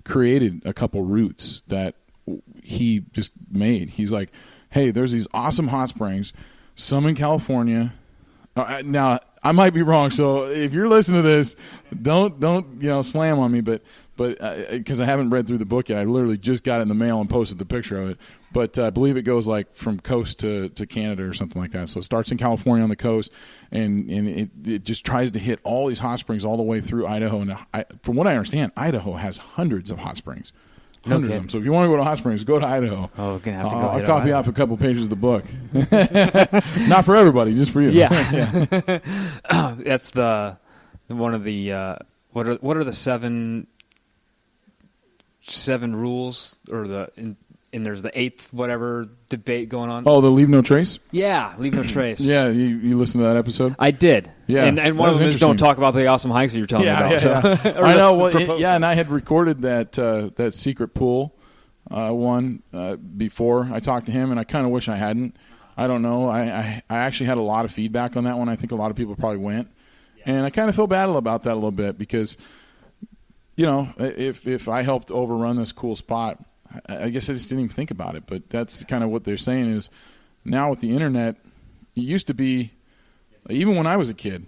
created a couple routes that he just made. He's like, hey, there's these awesome hot springs, some in California. Now, I might be wrong, so if you're listening to this, don't slam on me, but because I haven't read through the book yet. I literally just got it in the mail and posted the picture of it. But I believe it goes like from coast to Canada or something like that. So it starts in California on the coast, and it just tries to hit all these hot springs all the way through Idaho. And from what I understand, Idaho has hundreds of hot springs. Hundreds of them. So if you want to go to hot springs, go to Idaho. Oh, we're going to have to go. I'll copy off a couple pages of the book. Not for everybody, just for you. Yeah. That's one of the what are the seven rules, or and there's the eighth whatever debate going on. Oh, the leave no trace? Yeah, leave no trace. Yeah, you listened to that episode? I did. Yeah, and one of them is don't talk about the awesome hikes that you're telling me about. Yeah. I know. Well, and I had recorded that secret pool one before I talked to him, and I kind of wish I hadn't. I don't know. I actually had a lot of feedback on that one. I think a lot of people probably went, and I kind of feel bad about that a little bit because, if I helped overrun this cool spot, I guess I just didn't even think about it. But that's kind of what they're saying is now with the internet, it used to be, even when I was a kid,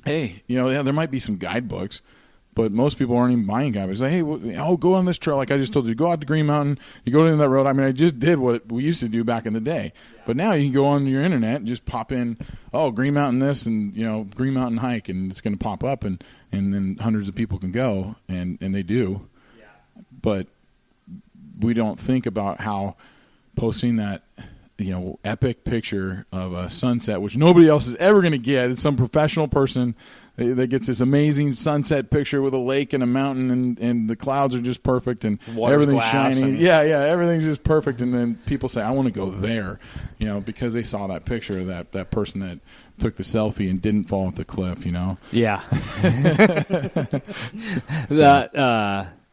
hey, there might be some guidebooks, but most people aren't even buying guidebooks. Like, hey, go on this trail like I just told you. Go out to Green Mountain. You go into that road. I mean, I just did what we used to do back in the day. But now you can go on your internet and just pop in, Green Mountain this and, Green Mountain hike, and it's going to pop up, and then hundreds of people can go, and they do. Yeah. But we don't think about how posting that, epic picture of a sunset, which nobody else is ever going to get. It's some professional person that gets this amazing sunset picture with a lake and a mountain, and the clouds are just perfect, and everything's shining. Everything's just perfect. And then people say, I want to go there, because they saw that picture of that person that took the selfie and didn't fall off the cliff, Yeah.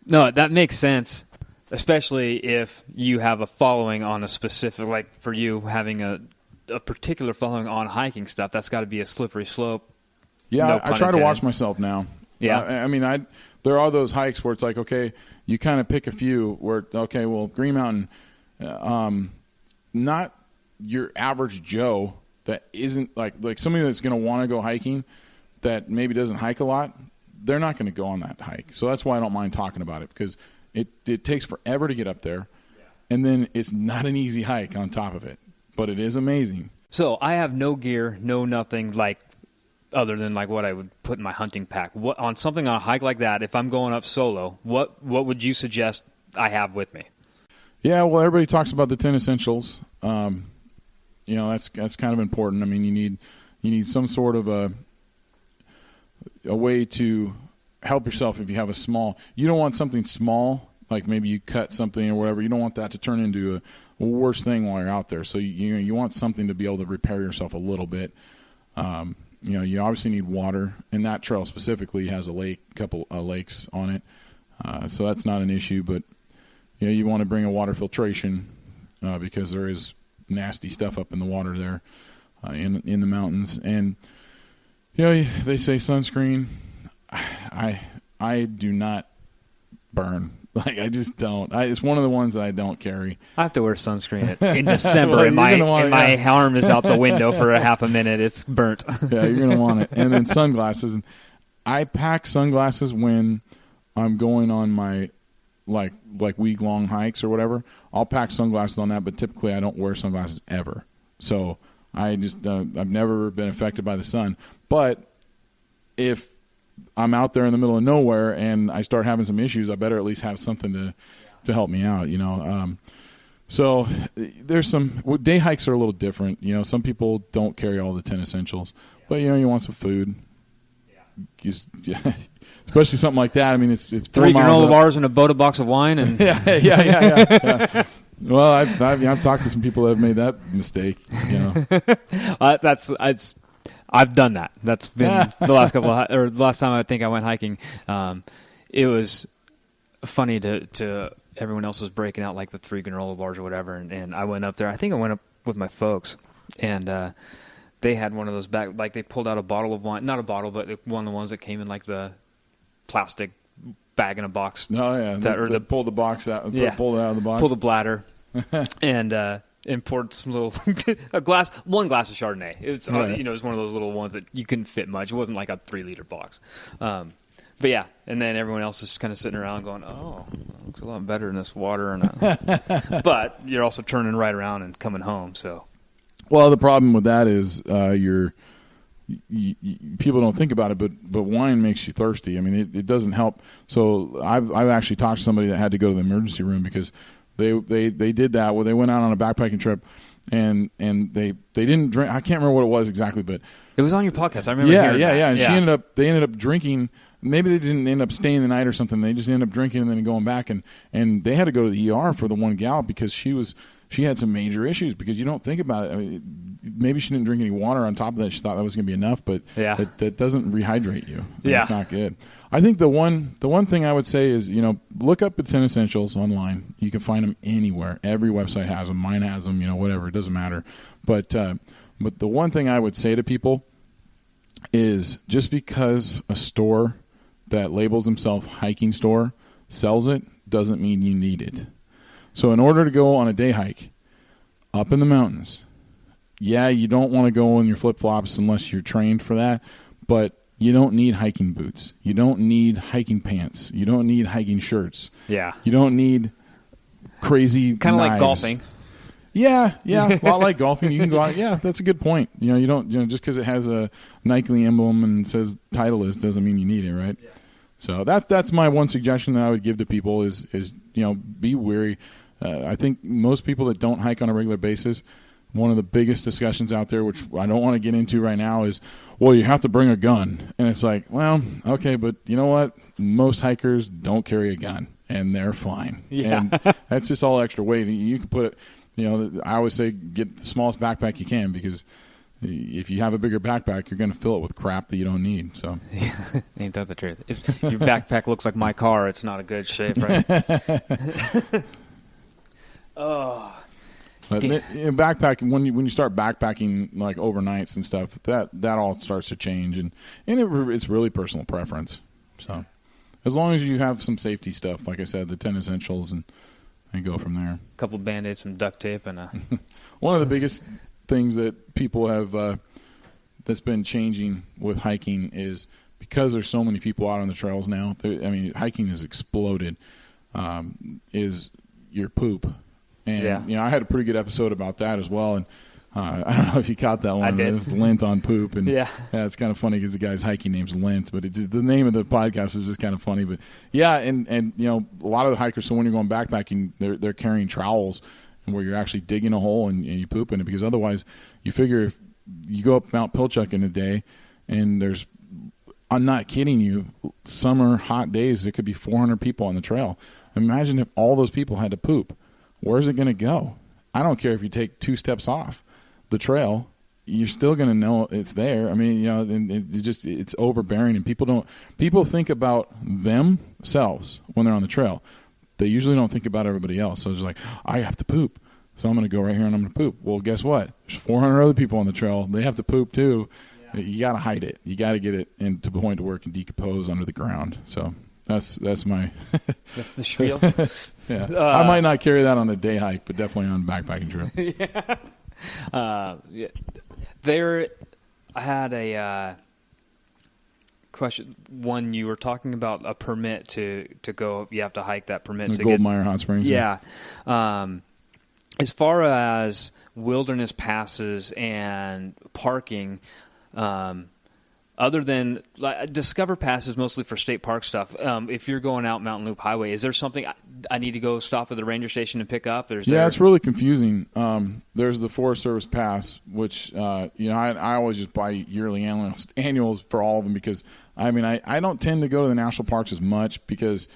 No, that makes sense. Especially if you have a following on a specific, like for you having a particular following on hiking stuff, that's got to be a slippery slope. Yeah, no I try intended. to watch myself now. Yeah. There are those hikes where it's like, okay, you kind of pick a few where, okay, well, Green Mountain, not your average Joe that isn't like somebody that's going to want to go hiking that maybe doesn't hike a lot, they're not going to go on that hike. So that's why I don't mind talking about it, because it takes forever to get up there, and then it's not an easy hike on top of it, but it is amazing. So I have no gear, no nothing other than what I would put in my hunting pack. On something on a hike like that, if I'm going up solo, what would you suggest I have with me? Yeah, well, everybody talks about the 10 essentials. That's kind of important. I mean, you need some sort of a way to help yourself if you have a small. You don't want something small, like maybe you cut something or whatever. You don't want that to turn into a worse thing while you're out there. So you want something to be able to repair yourself a little bit. You obviously need water, and that trail specifically has a couple lakes on it, so that's not an issue. But you want to bring a water filtration because there is nasty stuff up in the water there in the mountains, and they say sunscreen. I do not burn. I just don't. It's one of the ones that I don't carry. I have to wear sunscreen in December, well, and my arm is out the window for a half a minute. It's burnt. Yeah, you're going to want it. And then sunglasses. I pack sunglasses when I'm going on my like week-long hikes or whatever. I'll pack sunglasses on that, but typically I don't wear sunglasses ever. So I just I've never been affected by the sun. But if I'm out there in the middle of nowhere and I start having some issues, I better at least have something to help me out, So there's some day hikes are a little different. Some people don't carry all the 10 essentials, but you want some food. Especially something like that. I mean, it's 3 granola bars and a box of wine, and yeah. Well, I've talked to some people that have made that mistake. I've done that. That's been the last the last time I think I went hiking. It was funny to everyone else was breaking out like the 3 granola bars or whatever, and I went up there. I think I went up with my folks, and they had one of those back. Like they pulled out a bottle of wine, not a bottle, but one of the ones that came in like the plastic bag in a box. Oh yeah, pull the box out. Yeah. Pull it out of the box. Pull the bladder, and poured some little one glass of Chardonnay. It's Right. it's one of those little ones that you couldn't fit much. It wasn't like a 3-liter box. But yeah, and then everyone else is just kind of sitting around going, "Oh, it looks a lot better in this water." But you're also turning right around and coming home. So, well, the problem with that is people don't think about it, but wine makes you thirsty. I mean, it doesn't help. So I've actually talked to somebody that had to go to the emergency room because they did that where they went out on a backpacking trip and they didn't drink. I can't remember what it was exactly, but it was on your podcast. I remember. Yeah. That. And they ended up drinking. Maybe they didn't end up staying the night or something. They just ended up drinking and then going back, and they had to go to the ER for the one gal because she had some major issues because you don't think about it. I mean, maybe she didn't drink any water on top of that. She thought that was going to be enough, but that doesn't rehydrate you. It's not good. I think the one thing I would say is, look up the 10 essentials online. You can find them anywhere. Every website has them. Mine has them, whatever. It doesn't matter. But the one thing I would say to people is just because a store that labels himself hiking store sells it doesn't mean you need it. So in order to go on a day hike up in the mountains, you don't want to go in your flip-flops unless you're trained for that, but you don't need hiking boots. You don't need hiking pants. You don't need hiking shirts. Yeah. You don't need crazy kind of like golfing. Yeah, a lot like golfing. You can go out. Yeah, that's a good point. You don't just because it has a Nike emblem and says Titleist doesn't mean you need it, right? Yeah. So that's my one suggestion that I would give to people is be wary. I think most people that don't hike on a regular basis, one of the biggest discussions out there, which I don't want to get into right now, is, well, you have to bring a gun. And it's like, well, okay, but you know what? Most hikers don't carry a gun, and they're fine. Yeah. And that's just all extra weight. You can put it, I always say get the smallest backpack you can because if you have a bigger backpack, you're going to fill it with crap that you don't need. So, ain't that the truth? If your backpack looks like my car, it's not a good shape, right? Oh. But backpacking, when you start backpacking like overnights and stuff, that all starts to change, and it's really personal preference. So, as long as you have some safety stuff, like I said, the 10 essentials, and go from there. A couple of Band-Aids, some duct tape, and one of the biggest things that people have that's been changing with hiking is because there's so many people out on the trails now. Hiking has exploded. Is your poop. And, I had a pretty good episode about that as well. And I don't know if you caught that one. I did. It was Lint on poop. And yeah, it's kind of funny because the guy's hiking name's Lint. But the name of the podcast is just kind of funny. But, and a lot of the hikers, so when you're going backpacking, they're carrying trowels and where you're actually digging a hole and you poop in it. Because otherwise, you figure if you go up Mount Pilchuck in a day and there's, I'm not kidding you, summer, hot days, there could be 400 people on the trail. Imagine if all those people had to poop. Where's it going to go? I don't care if you take 2 steps off the trail, you're still going to know it's there. I mean, and it's overbearing, and people think about themselves when they're on the trail. They usually don't think about everybody else. So it's like, I have to poop, so I'm going to go right here and I'm going to poop. Well, guess what? There's 400 other people on the trail. They have to poop too. Yeah. You got to hide it. You got to get it into the point to where it can decompose under the ground. So that's my that's the spiel. Yeah, I might not carry that on a day hike, but definitely on a backpacking trip. I had a question. One, you were talking about a permit to go. You have to hike that permit. The Goldmeyer Hot Springs. Yeah. As far as wilderness passes and parking, other than Discover Pass is mostly for state park stuff. If you're going out Mountain Loop Highway, is there something I need to go stop at the ranger station and pick up? It's really confusing. There's the Forest Service Pass, which I always just buy yearly annuals for all of them because I don't tend to go to the national parks as much because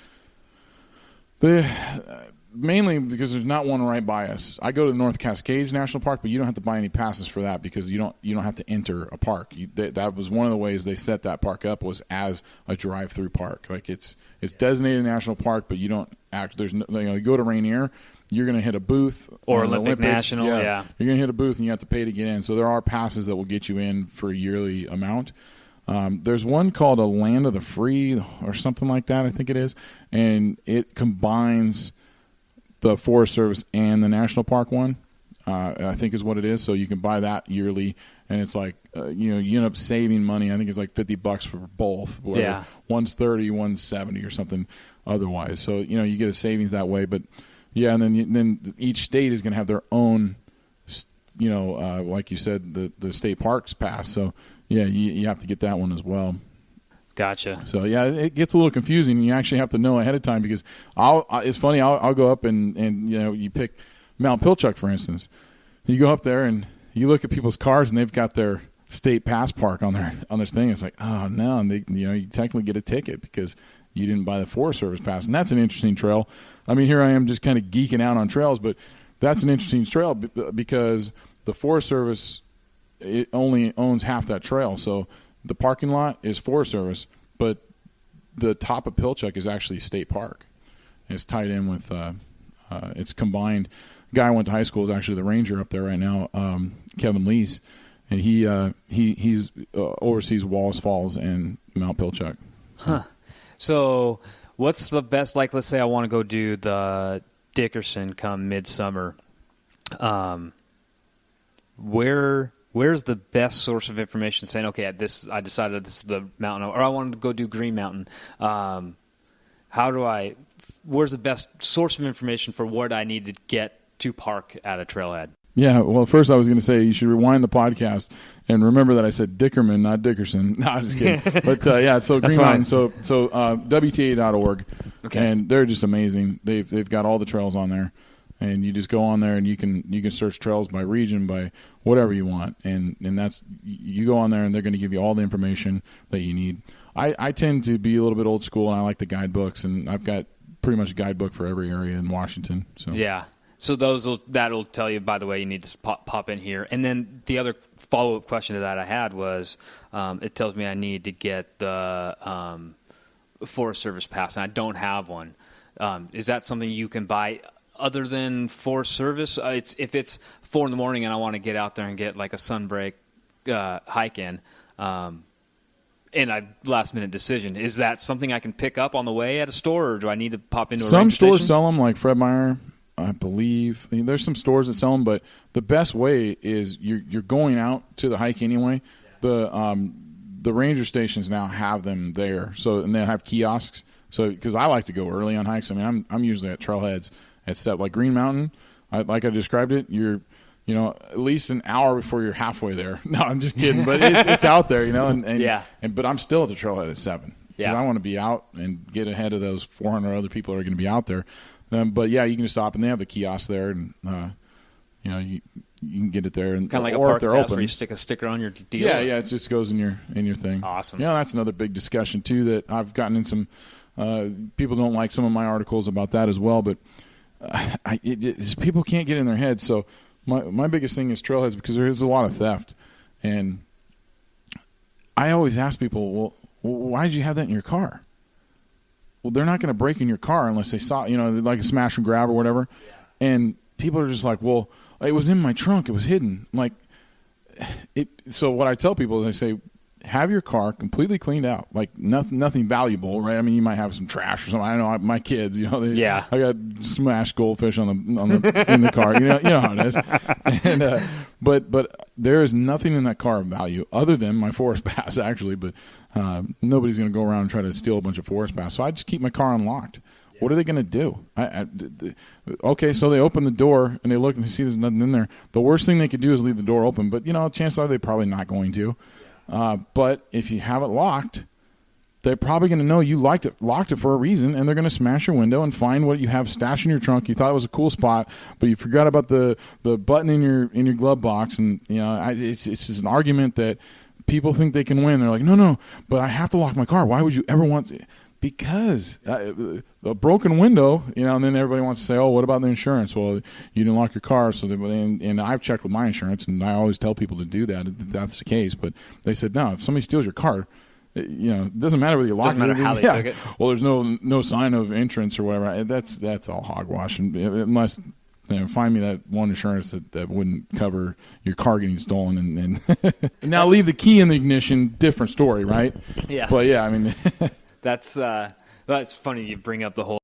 mainly because there's not one right by us. I go to the North Cascades National Park, but you don't have to buy any passes for that because you don't have to enter a park. That was one of the ways they set that park up was as a drive-through park. Like it's designated a national park, but you don't act. There's no, you go to Rainier, you're going to hit a booth or Olympic National. Yeah, you're going to hit a booth and you have to pay to get in. So there are passes that will get you in for a yearly amount. There's one called a Land of the Free or something like that, I think it is, and it combines the Forest Service and the National Park one, I think is what it is. So you can buy that yearly, and it's like, you end up saving money. I think it's like $50 for both. Whatever. Yeah. One's 30, one's 70 or something otherwise. So, you get a savings that way. But, yeah, and then each state is going to have their own, like you said, the state parks pass. So, yeah, you have to get that one as well. Gotcha. So, yeah, it gets a little confusing. You actually have to know ahead of time because it's funny. I'll go up and you pick Mount Pilchuck, for instance. You go up there and you look at people's cars and they've got their state pass park on their thing. It's like, oh, no. And you technically get a ticket because you didn't buy the Forest Service pass. And that's an interesting trail. I mean, here I am just kind of geeking out on trails, but that's an interesting trail because the Forest Service, it only owns half that trail. So the parking lot is Forest Service, but the top of Pilchuck is actually state park. And it's tied in with, it's combined. The guy I went to high school is actually the ranger up there right now, Kevin Lees, and he's oversees Wallace Falls and Mount Pilchuck. Huh. So what's the best, like let's say I want to go do the Dickerson come midsummer. Where's the best source of information saying, okay, I decided this is the mountain, or I wanted to go do Green Mountain. Where's the best source of information for what I need to get to park at a trailhead? Yeah, well, first I was going to say you should rewind the podcast and remember that I said Dickerman, not Dickerson. No, I'm just kidding. But, yeah, so Green Mountain, so WTA.org, okay. And they're just amazing. They've got all the trails on there, and you just go on there and you can search trails by region, by whatever you want, and that's you go on there and they're going to give you all the information that you need. I tend to be a little bit old school, and I like the guidebooks, and I've got pretty much a guidebook for every area in Washington. So yeah. So that'll tell you, by the way, you need to pop in here. And then the other follow-up question to that I had was, it tells me I need to get the Forest Service pass, and I don't have one. Is that something you can buy other than Forest Service? If it's 4 a.m. and I want to get out there and get like a sunbreak hike in, and a last-minute decision, is that something I can pick up on the way at a store, or do I need to pop into a Some ranger stores station? sell them, like Fred Meyer, I believe. I mean, there's some stores that sell them, but the best way is you're going out to the hike anyway. Yeah. The ranger stations now have them there, and they have kiosks. So because I like to go early on hikes. I mean, I'm usually at trailheads at set like Green Mountain. Like I described it, you're at least an hour before you're halfway there. No, I'm just kidding, but it's out there, yeah. But I'm still at the trailhead at 7 because Yeah. I want to be out and get ahead of those 400 other people that are going to be out there. But yeah, you can just stop, and they have the kiosk there, and you can get it there, and Kind of like or a park if they're pass open, where you stick a sticker on your deal. Yeah, it just goes in your thing. Awesome. Yeah, that's another big discussion too that I've gotten in some. People don't like some of my articles about that as well, but people can't get in their heads. So my biggest thing is trailheads because there is a lot of theft, and I always ask people, well, why did you have that in your car? Well, they're not going to break in your car unless they saw, like a smash and grab or whatever. Yeah. And people are just like, well, it was in my trunk. It was hidden. Like, so what I tell people is I say, have your car completely cleaned out, like nothing valuable, right? I mean, you might have some trash or something. I know my kids, Yeah. I got smashed goldfish in the car. You know how it is. And but there is nothing in that car of value other than my forest pass, actually. But nobody's going to go around and try to steal a bunch of forest pass. So I just keep my car unlocked. Yeah. What are they going to do? Okay, so they open the door and they look and they see there's nothing in there. The worst thing they could do is leave the door open. But chances are they're probably not going to. But if you have it locked, they're probably going to know you locked it for a reason, and they're going to smash your window and find what you have stashed in your trunk. You thought it was a cool spot, but you forgot about the button in your glove box, and it's just an argument that people think they can win. They're like, no, but I have to lock my car. Why would you ever want to? Because a broken window, and then everybody wants to say, oh, what about the insurance? Well, you didn't lock your car. And I've checked with my insurance, and I always tell people to do that if that's the case. But they said, no, if somebody steals your car, it doesn't matter whether you lock it. Doesn't matter how they took it. Well, there's no sign of entrance or whatever. That's all hogwash, unless find me that one insurance that wouldn't cover your car getting stolen. And now leave the key in the ignition, different story, right? Yeah. But, yeah, I mean. That's funny you bring up the whole